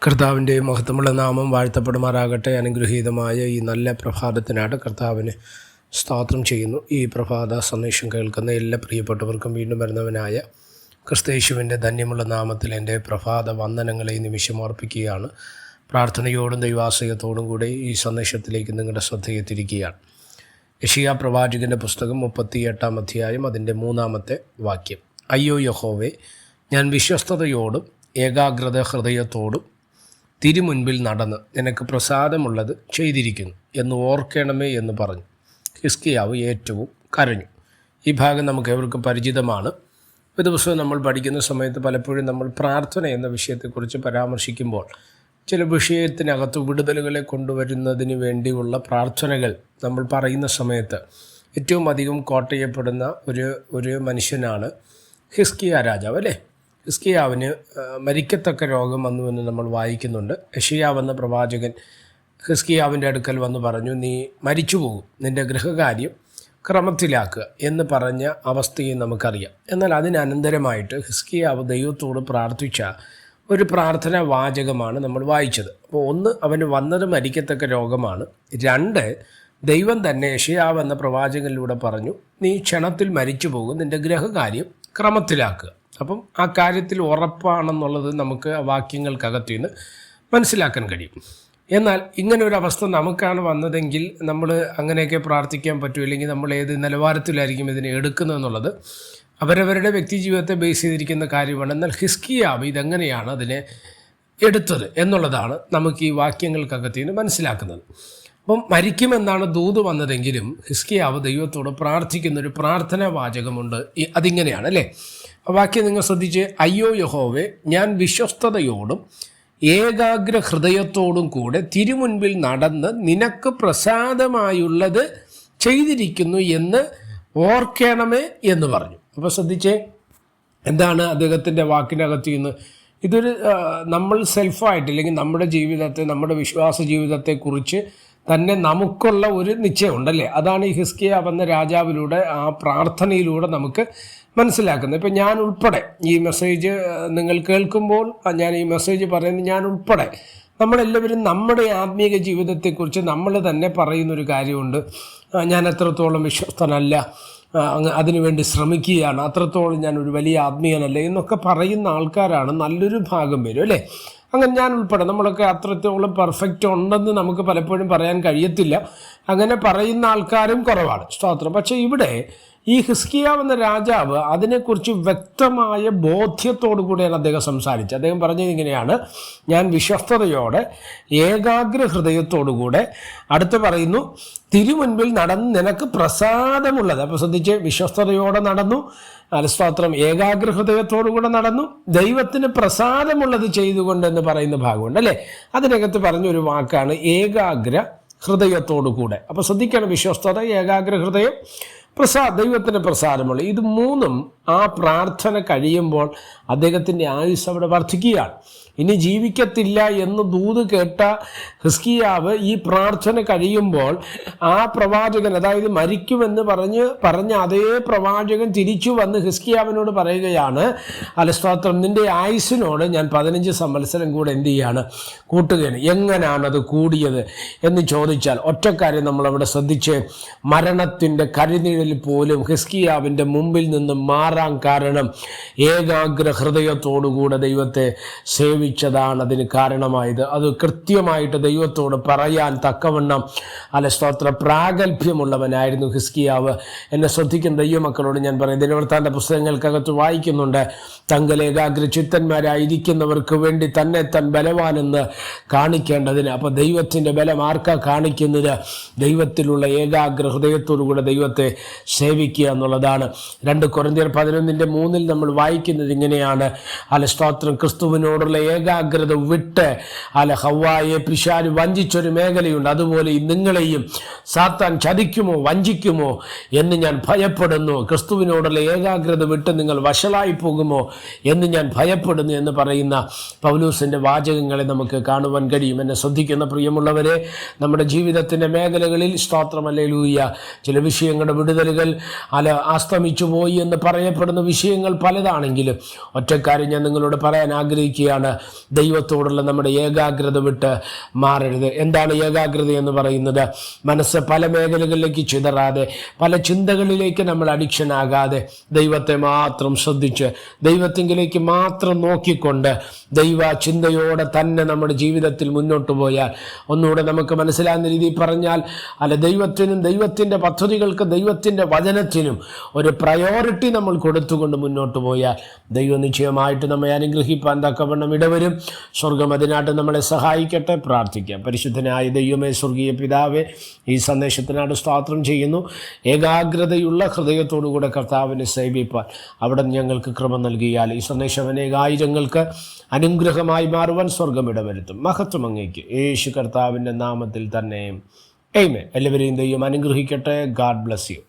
കർത്താവിൻ്റെ മഹത്വമുള്ള നാമം വാഴ്ത്തപ്പെടുമാറാകട്ടെ. അനുഗ്രഹീതമായ ഈ നല്ല പ്രഭാതത്തിനായിട്ട് കർത്താവിന് സ്തോത്രം ചെയ്യുന്നു. ഈ പ്രഭാത സന്ദേശം കേൾക്കുന്ന എല്ലാ പ്രിയപ്പെട്ടവർക്കും വീണ്ടും വരുന്നവനായ ക്രിസ്തയേശുവിൻ്റെ ധന്യമുള്ള നാമത്തിൽ എൻ്റെ പ്രഭാത വന്ദനങ്ങളെ നിമിഷം അർപ്പിക്കുകയാണ്. പ്രാർത്ഥനയോടും ദൈവാശ്രയത്തോടും കൂടെ ഈ സന്ദേശത്തിലേക്ക് നിങ്ങളുടെ ശ്രദ്ധയെത്തിരിക്കുകയാണ്. യെശയ്യാ പ്രവാചകൻ്റെ പുസ്തകം 38-ാം അധ്യായം അതിൻ്റെ 3-ാമത്തെ വാക്യം. അയ്യോ യഹോവേ, ഞാൻ വിശ്വസ്തയോടും ഏകാഗ്രത ഹൃദയത്തോടും തിരുമുൻപിൽ നടന്ന് നിനക്ക് പ്രസാദമുള്ളത് ചെയ്തിരിക്കുന്നു എന്ന് ഓർക്കണമേ എന്ന് പറഞ്ഞു. ഹിസ്കിയാവ് ഏറ്റവും കരഞ്ഞു. ഈ ഭാഗം നമുക്ക് ഏവർക്കും പരിചിതമാണ്. ഒരു ദിവസം നമ്മൾ പഠിക്കുന്ന സമയത്ത് പലപ്പോഴും നമ്മൾ പ്രാർത്ഥന എന്ന വിഷയത്തെക്കുറിച്ച് പരാമർശിക്കുമ്പോൾ ചില വിഷയത്തിനകത്ത് വിടുതലുകളെ കൊണ്ടുവരുന്നതിന് വേണ്ടിയുള്ള പ്രാർത്ഥനകൾ നമ്മൾ പറയുന്ന സമയത്ത് ഏറ്റവും അധികം കോട്ട് ചെയ്യപ്പെടുന്ന ഒരു മനുഷ്യനാണ് ഹിസ്കിയാ രാജാവ്, അല്ലേ? ഹിസ്കിയാവിന് മരിക്കത്തക്ക രോഗം വന്നുവെന്ന് നമ്മൾ വായിക്കുന്നുണ്ട്. യെശയ്യാവെന്ന പ്രവാചകൻ ഹിസ്കിയാവിൻ്റെ അടുക്കൽ വന്ന് പറഞ്ഞു, നീ മരിച്ചു പോകും, നിൻ്റെ ഗൃഹകാര്യം ക്രമത്തിലാക്കുക എന്ന് പറഞ്ഞ അവസ്ഥയും നമുക്കറിയാം. എന്നാൽ അതിനനന്തരമായിട്ട് ഹിസ്കിയാവ് ദൈവത്തോട് പ്രാർത്ഥിച്ച ഒരു പ്രാർത്ഥനാ വാചകമാണ് നമ്മൾ വായിച്ചത്. അപ്പോൾ ഒന്ന്, അവന് വന്നത് മരിക്കത്തക്ക രോഗമാണ്. 2, ദൈവം തന്നെ യെശയ്യാവ് എന്ന പ്രവാചകനിലൂടെ പറഞ്ഞു, നീ ക്ഷണത്തിൽ മരിച്ചു പോകും, നിൻ്റെ ഗൃഹകാര്യം ക്രമത്തിലാക്കുക. അപ്പം ആ കാര്യത്തിൽ ഉറപ്പാണെന്നുള്ളത് നമുക്ക് ആ വാക്യങ്ങൾക്കകത്തു നിന്ന് മനസ്സിലാക്കാൻ കഴിയും. എന്നാൽ ഇങ്ങനൊരവസ്ഥ നമുക്കാണ് വന്നതെങ്കിൽ നമ്മൾ അങ്ങനെയൊക്കെ പ്രാർത്ഥിക്കാൻ പറ്റും, അല്ലെങ്കിൽ നമ്മൾ ഏത് നിലവാരത്തിലായിരിക്കും ഇതിനെ എടുക്കുന്നതെന്നുള്ളത് അവരവരുടെ വ്യക്തി ജീവിതത്തെ ബേസ് ചെയ്തിരിക്കുന്ന കാര്യമാണ്. എന്നാൽ ഹിസ്കിയാവ് ഇതെങ്ങനെയാണ് അതിനെ എടുത്തത് എന്നുള്ളതാണ് നമുക്ക് ഈ വാക്യങ്ങൾക്കകത്തു നിന്ന് മനസ്സിലാക്കുന്നത്. അപ്പം മരിക്കുമെന്നാണ് ദൂത് വന്നതെങ്കിലും ഹിസ്കിയാവ് ദൈവത്തോട് പ്രാർത്ഥിക്കുന്നൊരു പ്രാർത്ഥനാ വാചകമുണ്ട്. അതിങ്ങനെയാണ്, അല്ലേ? ആ വാക്യം നിങ്ങൾ ശ്രദ്ധിച്ച്, അയ്യോ യഹോവേ, ഞാൻ വിശ്വസ്തയോടും ഏകാഗ്ര ഹൃദയത്തോടും കൂടെ തിരുമുൻപിൽ നടന്ന് നിനക്ക് പ്രസാദമായുള്ളത് ചെയ്തിരിക്കുന്നു എന്ന് ഓർക്കണമേ എന്ന് പറഞ്ഞു. അപ്പോൾ ശ്രദ്ധിച്ചേ, എന്താണ് അദ്ദേഹത്തിൻ്റെ വാക്കിനകത്ത് നിന്ന്? ഇതൊരു നമ്മൾ സെൽഫായിട്ട്, അല്ലെങ്കിൽ നമ്മുടെ ജീവിതത്തെ, നമ്മുടെ വിശ്വാസ ജീവിതത്തെക്കുറിച്ച് തന്നെ നമുക്കുള്ള ഒരു നിശ്ചയമുണ്ടല്ലേ? അതാണ് ഈ ഹിസ്കിയാവ് എന്ന രാജാവിലൂടെ, ആ പ്രാർത്ഥനയിലൂടെ നമുക്ക് മനസ്സിലാക്കുന്നത്. ഇപ്പം ഞാൻ ഉൾപ്പെടെ ഈ മെസ്സേജ് നിങ്ങൾ കേൾക്കുമ്പോൾ, ഞാൻ ഈ മെസ്സേജ് പറയുന്നത് ഞാൻ ഉൾപ്പെടെ നമ്മളെല്ലാവരും നമ്മുടെ ആത്മീയ ജീവിതത്തെക്കുറിച്ച് നമ്മൾ തന്നെ പറയുന്നൊരു കാര്യമുണ്ട്. ഞാൻ എത്രത്തോളം വിശ്വസ്തനല്ല, അതിനുവേണ്ടി ശ്രമിക്കുകയാണ്, അത്രത്തോളം ഞാൻ ഒരു വലിയ ആത്മീയനല്ല എന്നൊക്കെ പറയുന്ന ആൾക്കാരാണ് നല്ലൊരു ഭാഗം പേരും, അല്ലേ? അങ്ങനെ ഞാൻ ഉൾപ്പെടെ നമ്മളൊക്കെ അത്രത്തോളം പെർഫെക്റ്റ് ഉണ്ടെന്ന് നമുക്ക് പലപ്പോഴും പറയാൻ കഴിയത്തില്ല. അങ്ങനെ പറയുന്ന ആൾക്കാരും കുറവാണ്, സ്തോത്രം. പക്ഷേ ഇവിടെ ഈ ഹിസ്കിയാവ് എന്ന രാജാവ് അതിനെക്കുറിച്ച് വ്യക്തമായ ബോധ്യത്തോടു കൂടിയാണ് അദ്ദേഹം സംസാരിച്ചത്. അദ്ദേഹം പറഞ്ഞത് ഇങ്ങനെയാണ്, ഞാൻ വിശ്വസ്തയോടെ ഏകാഗ്ര ഹൃദയത്തോടുകൂടെ, അടുത്ത് പറയുന്നു, തിരുമുൻപിൽ നടന്ന് നിനക്ക് പ്രസാദമുള്ളത്. അപ്പോൾ ശ്രദ്ധിച്ച്, വിശ്വസ്തയോടെ നടന്നു, സ്തോത്രം, ഏകാഗ്ര ഹൃദയത്തോടുകൂടെ നടന്നു, ദൈവത്തിന് പ്രസാദമുള്ളത് ചെയ്തുകൊണ്ടെന്ന് പറയുന്ന ഭാഗമുണ്ട്, അല്ലേ? അതിനകത്ത് പറഞ്ഞൊരു വാക്കാണ് ഏകാഗ്ര ഹൃദയത്തോടു കൂടെ. അപ്പോൾ ശ്രദ്ധിക്കണം, വിശ്വസ്തത, ഏകാഗ്ര ഹൃദയം, ദൈവത്തിന് പ്രസാദമുള്ള, ഇത് മൂന്നും ആ പ്രാർത്ഥന കഴിയുമ്പോൾ അദ്ദേഹത്തിൻ്റെ ആയുസ് അവിടെ വർദ്ധിക്കുകയാണ്. ഇനി ജീവിക്കത്തില്ല എന്ന് ദൂത് കേട്ട ഹിസ്കിയാവ് ഈ പ്രാർത്ഥന കഴിയുമ്പോൾ ആ പ്രവാചകൻ, അതായത് മരിക്കുമെന്ന് പറഞ്ഞ അതേ പ്രവാചകൻ തിരിച്ചു വന്ന് ഹിസ്കിയാവിനോട് പറയുകയാണ്, സ്തോത്രം, നിൻ്റെ ആയുസിനോട് ഞാൻ 15 സംവത്സരം കൂടെ എന്ത് ചെയ്യാണ്, കൂട്ടുകയാണ്. എങ്ങനെയാണത് കൂടിയത് എന്ന് ചോദിച്ചാൽ ഒറ്റക്കാര്യം നമ്മളവിടെ ശ്രദ്ധിച്ച്, മരണത്തിൻ്റെ കരുനിഴലിൽ പോലും ഹിസ്കിയാവിൻ്റെ മുമ്പിൽ നിന്ന് മാറാൻ കാരണം ഏകാഗ്ര ഹൃദയത്തോടുകൂടെ ദൈവത്തെ സേവിച്ചതാണ് അതിന് കാരണമായത്. അത് കൃത്യമായിട്ട് ദൈവത്തോട് പറയാൻ തക്കവണ്ണം സ്തോത്ര പ്രാഗൽഭ്യമുള്ളവനായിരുന്നു ഹിസ്കിയാവ്. എന്നെ ശ്രദ്ധിക്കുന്ന ദൈവമക്കളോട് ഞാൻ പറയും, ദിനവൃത്താന്ത പുസ്തകങ്ങൾക്കകത്ത് വായിക്കുന്നുണ്ട്, തങ്ങൾ ഏകാഗ്ര ചിത്തന്മാരായിരിക്കുന്നവർക്ക് വേണ്ടി തന്നെ താൻ ബലവാനെന്ന് കാണിക്കേണ്ടതിന്. അപ്പോൾ ദൈവത്തിൻ്റെ ബലം ആർക്കാ കാണിക്കുന്നത്? ദൈവത്തിലുള്ള ഏകാഗ്ര ഹൃദയത്തോടുകൂടെ ദൈവത്തെ സേവിക്കുക എന്നുള്ളതാണ്. 2 കൊരിന്ത്യർ 11:3 നമ്മൾ വായിക്കുന്നത് ഇങ്ങനെയാണ്, സ്തോത്രം, ക്രിസ്തുവിനോടുള്ള ഏകാഗ്രത വിട്ട് ഹവ്വായെ പിശാച് വഞ്ചിച്ചൊരു മേഖലയുണ്ട്, അതുപോലെ നിങ്ങളെയും സാത്താൻ ചതിക്കുമോ വഞ്ചിക്കുമോ എന്ന് ഞാൻ ഭയപ്പെടുന്നു. ക്രിസ്തുവിനോടുള്ള ഏകാഗ്രത വിട്ട് നിങ്ങൾ വഷളായി പോകുമോ എന്ന് ഞാൻ ഭയപ്പെടുന്നു എന്ന് പറയുന്ന പൗലോസിൻ്റെ വാചകങ്ങളെ നമുക്ക് കാണുവാൻ കഴിയും. എന്നെ ശ്രദ്ധിക്കുന്ന പ്രിയമുള്ളവരെ, നമ്മുടെ ജീവിതത്തിൻ്റെ മേഖലകളിൽ, സ്തോത്രം, ഹല്ലേലൂയ, ചില വിഷയങ്ങളുടെ വിടുതലുകൾ അസ്തമിച്ചു പോയി എന്ന് പറയപ്പെടും ഭയപ്പെടുന്ന വിഷയങ്ങൾ പലതാണെങ്കിലും ഒറ്റക്കാര്യം ഞാൻ നിങ്ങളോട് പറയാൻ ആഗ്രഹിക്കുകയാണ്, ദൈവത്തോടുള്ള നമ്മുടെ ഏകാഗ്രത വിട്ട് മാറരുത്. എന്താണ് ഏകാഗ്രത എന്ന് പറയുന്നത്? മനസ്സ് പല മേഖലകളിലേക്ക് ചിതറാതെ, പല ചിന്തകളിലേക്ക് നമ്മൾ അഡിക്ഷൻ ആകാതെ, ദൈവത്തെ മാത്രം ശ്രദ്ധിച്ച് ദൈവത്തിങ്കിലേക്ക് മാത്രം നോക്കിക്കൊണ്ട് ദൈവ ചിന്തയോടെ തന്നെ നമ്മുടെ ജീവിതത്തിൽ മുന്നോട്ട് പോയാൽ, ഒന്നുകൂടെ നമുക്ക് മനസ്സിലാകുന്ന രീതിയിൽ പറഞ്ഞാൽ, ദൈവത്തിനും ദൈവത്തിൻ്റെ പദ്ധതികൾക്ക് ദൈവത്തിൻ്റെ വചനത്തിനും ഒരു പ്രയോറിറ്റി നമ്മൾ കൊടുത്തുകൊണ്ട് മുന്നോട്ട് പോയാൽ ദൈവം നിശ്ചയമായിട്ട് നമ്മെ അനുഗ്രഹിപ്പാൻ തക്കവണ്ണം ഇടവരും. സ്വർഗം അതിനായിട്ട് നമ്മളെ സഹായിക്കട്ടെ. പ്രാർത്ഥിക്കാം. പരിശുദ്ധനായ ദൈവമേ, സ്വർഗീയ പിതാവേ, ഈ സന്ദേശത്തിനായിട്ട് സ്തോത്രം ചെയ്യുന്നു. ഏകാഗ്രതയുള്ള ഹൃദയത്തോടുകൂടെ കർത്താവിനെ സേവിപ്പാൻ അവിടെ ഞങ്ങൾക്ക് കൃപ നൽകിയാൽ ഈ സന്ദേശം അനേകായിരങ്ങൾക്ക് അനുഗ്രഹമായി മാറുവാൻ സ്വർഗം ഇടവരുത്തും. മഹത്വം അങ്ങേക്ക് യേശു കർത്താവിൻ്റെ നാമത്തിൽ തന്നെ. ആമേൻ. എല്ലാവരെയും ദൈവം അനുഗ്രഹിക്കട്ടെ. God bless you.